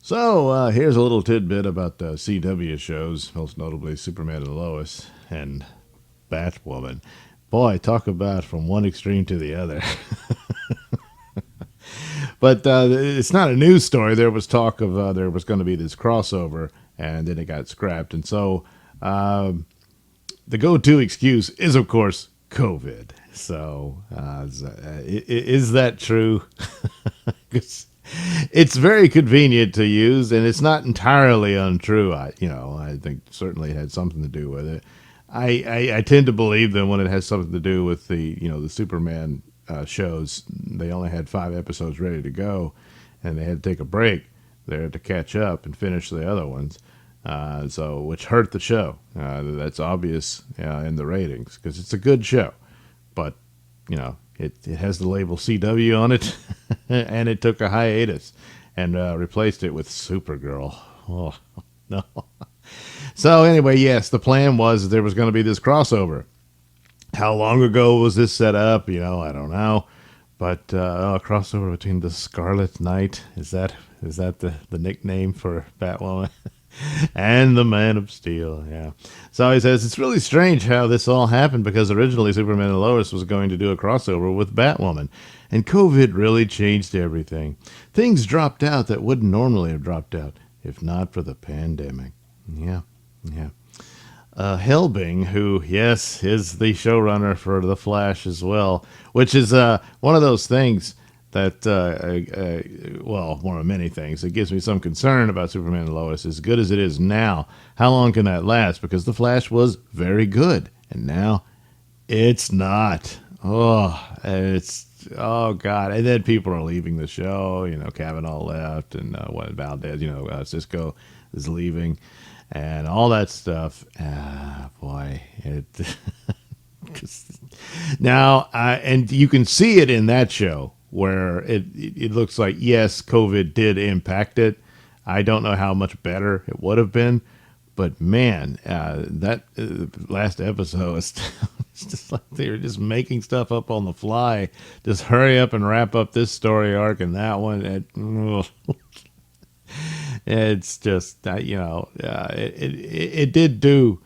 Here's a little tidbit about the CW shows, most notably Superman and Lois and Batwoman. Boy, talk about from one extreme to the other. But it's not a news story. There was talk of there was going to be this crossover, and then it got scrapped. And so the go-to excuse is, of course, COVID. So is that true? 'Cause it's very convenient to use, and it's not entirely untrue. I think certainly it had something to do with it. I tend to believe that when it has something to do with the Superman shows, they only had 5 episodes ready to go, and they had to take a break there to catch up and finish the other ones. Which hurt the show. That's obvious in the ratings because it's a good show, but it has the label CW on it, and it took a hiatus and replaced it with Supergirl. Oh no. So anyway, yes, the plan was there was going to be this crossover. How long ago was this set up? I don't know. But a crossover between the Scarlet Knight, is that the nickname for Batwoman? And the Man of Steel, yeah. So he says, it's really strange how this all happened because originally Superman and Lois was going to do a crossover with Batwoman. And COVID really changed everything. Things dropped out that wouldn't normally have dropped out if not for the pandemic. Yeah. Helbing, who, yes, is the showrunner for The Flash as well, which is one of those things that, one of many things that gives me some concern about Superman and Lois. As good as it is now, how long can that last? Because The Flash was very good, and now it's not. Oh, God. And then people are leaving the show. Kavanaugh left, and Valdez, Cisco is leaving. And all that stuff. Boy, now, and you can see it in that show where it looks like, yes, COVID did impact it. I don't know how much better it would have been, but man, that last episode is it's just like they were just making stuff up on the fly. Just hurry up and wrap up this story arc and that one. It's just it did do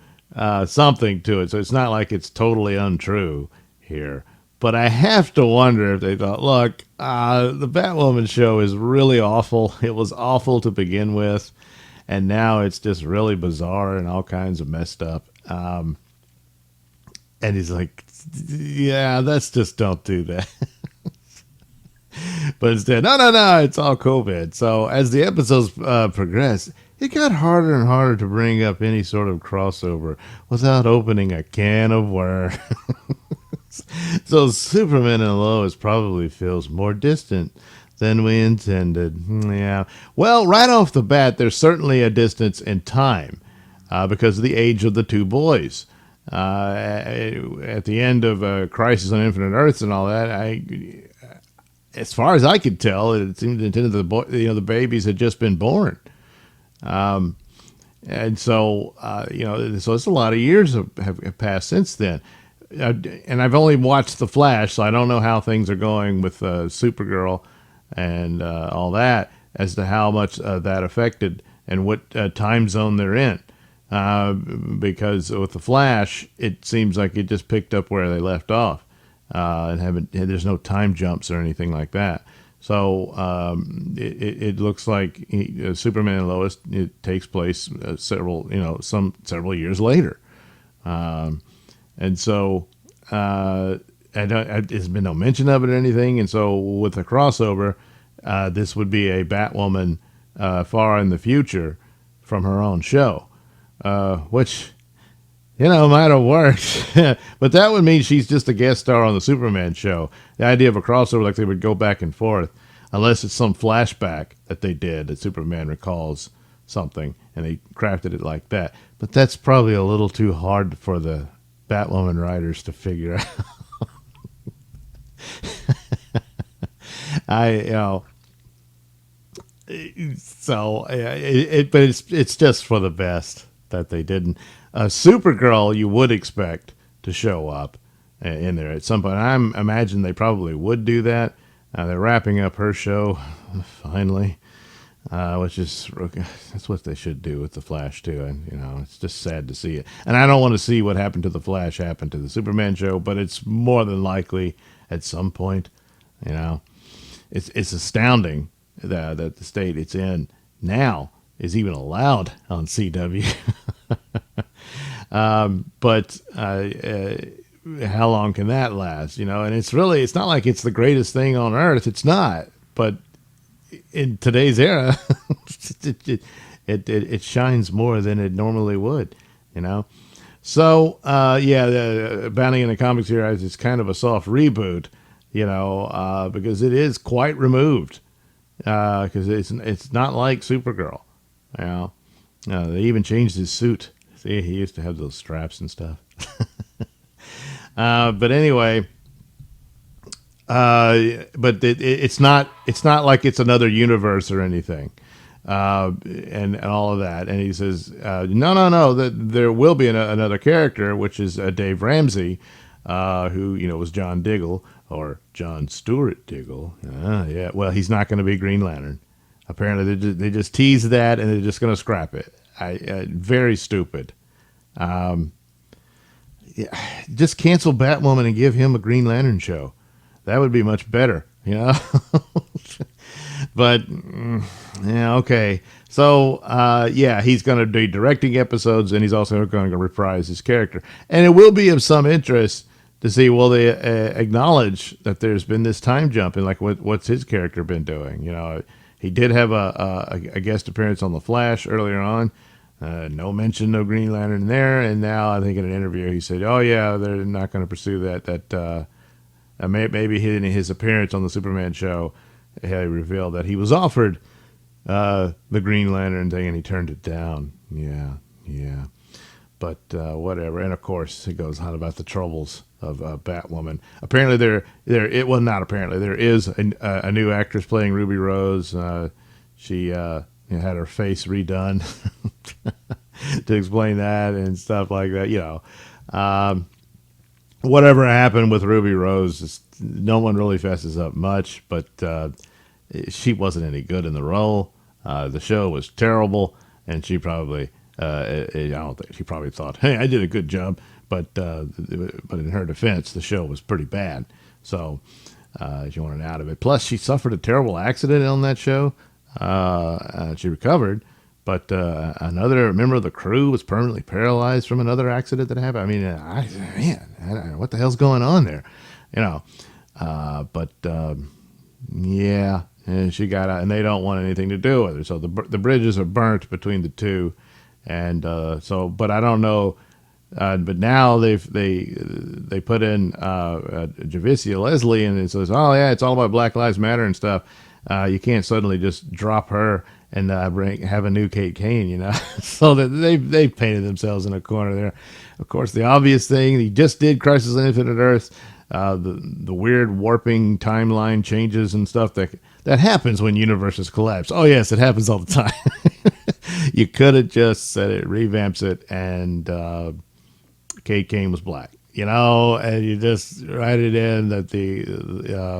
something to it, so it's not like it's totally untrue here. But I have to wonder if they thought, look, the Batwoman show is really awful. It was awful to begin with, and now it's just really bizarre and all kinds of messed up. And he's like, yeah, let's just don't do that. But instead, no, it's all COVID. So as the episodes progressed, it got harder and harder to bring up any sort of crossover without opening a can of worms. So Superman and Lois probably feels more distant than we intended. Yeah. Well, right off the bat, there's certainly a distance in time because of the age of the two boys. At the end of Crisis on Infinite Earths and all that, as far as I could tell, it seemed intended the babies had just been born. And so, so it's a lot of years have passed since then. And I've only watched The Flash, so I don't know how things are going with Supergirl and all that as to how much that affected and what time zone they're in. Because with The Flash, it seems like it just picked up where they left off. There's no time jumps or anything like that. So it looks like Superman and Lois, it takes place several years later. And so there's been no mention of it or anything. And so with the crossover, this would be a Batwoman far in the future from her own show, which might have worked. But that would mean she's just a guest star on the Superman show. The idea of a crossover, like they would go back and forth, unless it's some flashback that they did that Superman recalls something and they crafted it like that. But that's probably a little too hard for the Batwoman writers to figure out. But it's just for the best that they didn't. Supergirl, you would expect to show up in there at some point. I imagine they probably would do that. They're wrapping up her show finally. which is that's what they should do with the Flash too. And it's just sad to see it. And I don't want to see what happened to the Flash happen to the Superman show, but it's more than likely at some point. You know, it's astounding that the state it's in now is even allowed on CW. But how long can that last? And it's not like it's the greatest thing on earth. It's not, but in today's era, it shines more than it normally would, So, the Bounding in the Comics Heroes is kind of a soft reboot, because it is quite removed, because it's not like Supergirl, they even changed his suit. See, he used to have those straps and stuff. But anyway, but it's not like it's another universe or anything, and all of that. And he says, no, that there will be another character, which is Dave Ramsey, who was John Diggle or John Stewart Diggle. Yeah, well, he's not going to be Green Lantern. Apparently, they just teased that, and they're just going to scrap it. Very stupid. Just cancel Batwoman and give him a Green Lantern show. That would be much better, But yeah, okay. So he's going to be directing episodes, and he's also going to reprise his character. And it will be of some interest to see, will they acknowledge that there's been this time jump, and like what's his character been doing? He did have a guest appearance on The Flash earlier on. No mention, no Green Lantern there, and now I think in an interview he said, "Oh yeah, they're not going to pursue that. Maybe his appearance on the Superman show, he revealed that he was offered the Green Lantern thing, and he turned it down. Yeah. But whatever. And of course, it goes on about the troubles of Batwoman. Apparently, there is a new actress playing Ruby Rose. She had her face redone to explain that and stuff like that. Whatever happened with Ruby Rose, no one really fesses up much, but she wasn't any good in the role. The show was terrible, and she probably, she probably thought, hey, I did a good job, but in her defense, the show was pretty bad. So she wanted out of it. Plus, she suffered a terrible accident on that show. She recovered, but another member of the crew was permanently paralyzed from another accident that happened. I mean, I don't know what the hell's going on there, and she got out, and they don't want anything to do with her. So the bridges are burnt between the two, and but I don't know. But now they put in Javicia Leslie, and it says, oh yeah, it's all about Black Lives Matter and stuff. You can't suddenly just drop her and have a new Kate Kane, so that they've painted themselves in a corner there. Of course, the obvious thing, he just did Crisis on Infinite Earths, the weird warping timeline changes and stuff that happens when universes collapse. Oh yes, it happens all the time. You could have just said it, revamps it, and Kate Kane was black, and you just write it in that the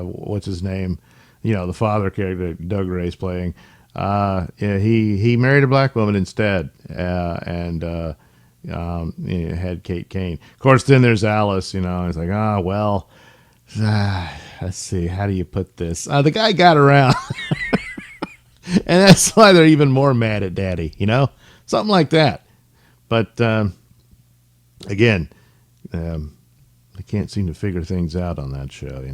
what's his name, the father character Doug Ray's playing, he married a black woman instead, and had Kate Kane. Of course, then there's Alice, and it's like, let's see, how do you put this? The guy got around, and that's why they're even more mad at Daddy, something like that. But again, they can't seem to figure things out on that show,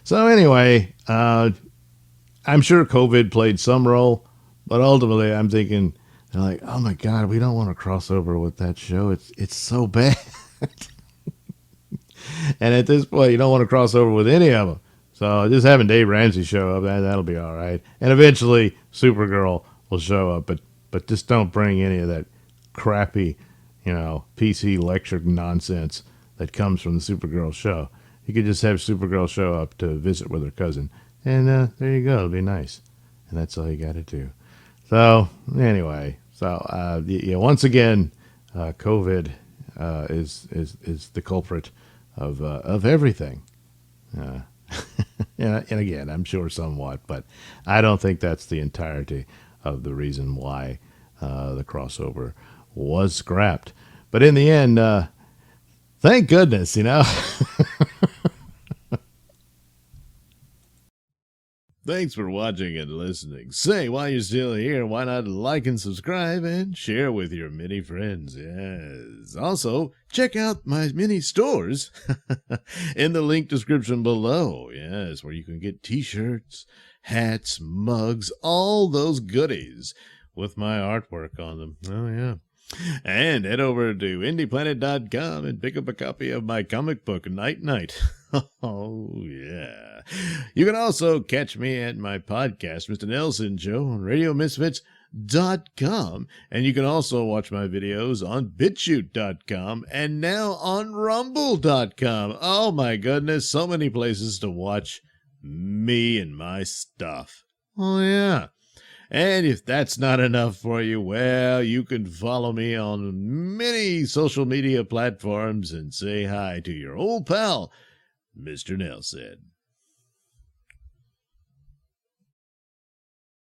So anyway, I'm sure COVID played some role, but ultimately I'm thinking, like, oh my God, we don't want to cross over with that show. It's so bad. And at this point, you don't want to cross over with any of them. So just having Dave Ramsey show up, that'll be all right. And eventually Supergirl will show up, but just don't bring any of that crappy, PC lecture nonsense that comes from the Supergirl show. You could just have Supergirl show up to visit with her cousin, and there you go. It'll be nice, and that's all you got to do. So anyway, once again, COVID is the culprit of everything. And again, I'm sure somewhat, but I don't think that's the entirety of the reason why the crossover was scrapped. But in the end, thank goodness, you know. Thanks for watching and listening. Say, while you're still here, why not like and subscribe and share with your many friends? Yes. Also, check out my mini stores in the link description below. Yes, where you can get t-shirts, hats, mugs, all those goodies with my artwork on them. Oh, yeah. And head over to indieplanet.com and pick up a copy of my comic book, Night Night. Oh, yeah. You can also catch me at my podcast, Mr Nailsin Show, on RadioMisfits.com. And you can also watch my videos on BitChute.com and now on Rumble.com. Oh, my goodness. So many places to watch me and my stuff. Oh, yeah. And if that's not enough for you, well, you can follow me on many social media platforms and say hi to your old pal, Mr. Nailsin.